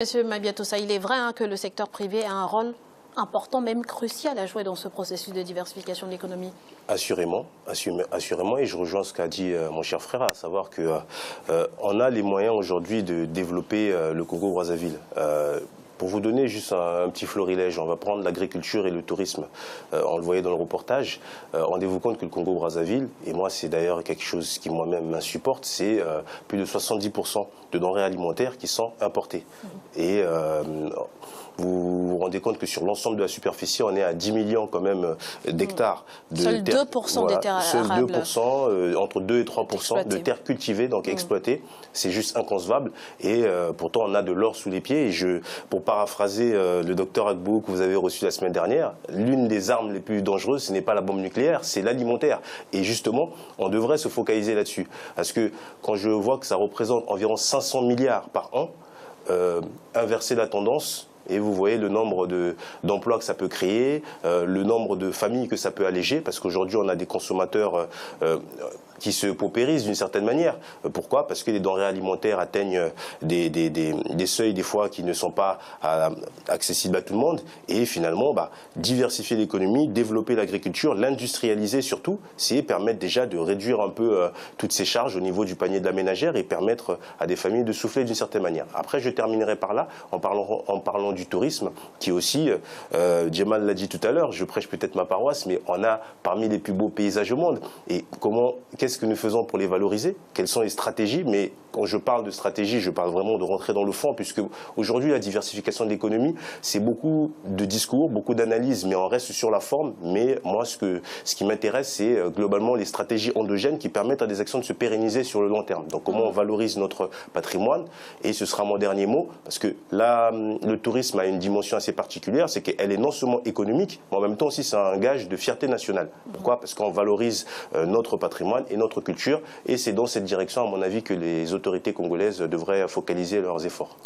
Monsieur Mabiatossa, il est vrai que le secteur privé a un rôle important, même crucial à jouer dans ce processus de diversification de l'économie. Assurément, et je rejoins ce qu'a dit mon cher frère, à savoir qu'on a les moyens aujourd'hui de développer le Congo-Brazzaville. Pour vous donner juste un petit florilège, on va prendre l'agriculture et le tourisme. On le voyait dans le reportage. Rendez-vous compte que le Congo-Brazzaville, et moi c'est d'ailleurs quelque chose qui moi-même m'insupporte, c'est plus de 70% de denrées alimentaires qui sont importées. Et vous vous rendez compte que sur l'ensemble de la superficie, on est à 10 millions quand même d'hectares. Seuls 2% des terres arables. Seuls 2%, entre 2 et 3% de terres cultivées, donc exploitées. C'est juste inconcevable. Et pourtant, on a de l'or sous les pieds. Et pour paraphraser le docteur Agbou que vous avez reçu la semaine dernière, l'une des armes les plus dangereuses, ce n'est pas la bombe nucléaire, c'est l'alimentaire. Et justement, on devrait se focaliser là-dessus. Parce que quand je vois que ça représente environ 500 milliards par an, inverser la tendance. Et vous voyez le nombre d'emplois que ça peut créer, le nombre de familles que ça peut alléger, parce qu'aujourd'hui on a des consommateurs qui se paupérisent d'une certaine manière. Pourquoi? Parce que les denrées alimentaires atteignent des seuils des fois qui ne sont pas accessibles à tout le monde. Et finalement, diversifier l'économie, développer l'agriculture, l'industrialiser surtout, c'est permettre déjà de réduire un peu toutes ces charges au niveau du panier de la ménagère et permettre à des familles de souffler d'une certaine manière. Après, je terminerai par là en parlant du tourisme, qui aussi, Djemal l'a dit tout à l'heure, je prêche peut-être ma paroisse, mais on a parmi les plus beaux paysages au monde. Et qu'est-ce que nous faisons pour les valoriser? Quelles sont les stratégies? Mais quand je parle de stratégie, je parle vraiment de rentrer dans le fond, puisque aujourd'hui, la diversification de l'économie, c'est beaucoup de discours, beaucoup d'analyses, mais on reste sur la forme. Mais moi, ce qui m'intéresse, c'est globalement les stratégies endogènes qui permettent à des actions de se pérenniser sur le long terme. Donc, comment on valorise notre patrimoine? Et ce sera mon dernier mot, parce que là, le tourisme a une dimension assez particulière, c'est qu'elle est non seulement économique, mais en même temps aussi c'est un gage de fierté nationale. Pourquoi? Parce qu'on valorise notre patrimoine et notre culture, et c'est dans cette direction, à mon avis, que les autorités congolaises devraient focaliser leurs efforts.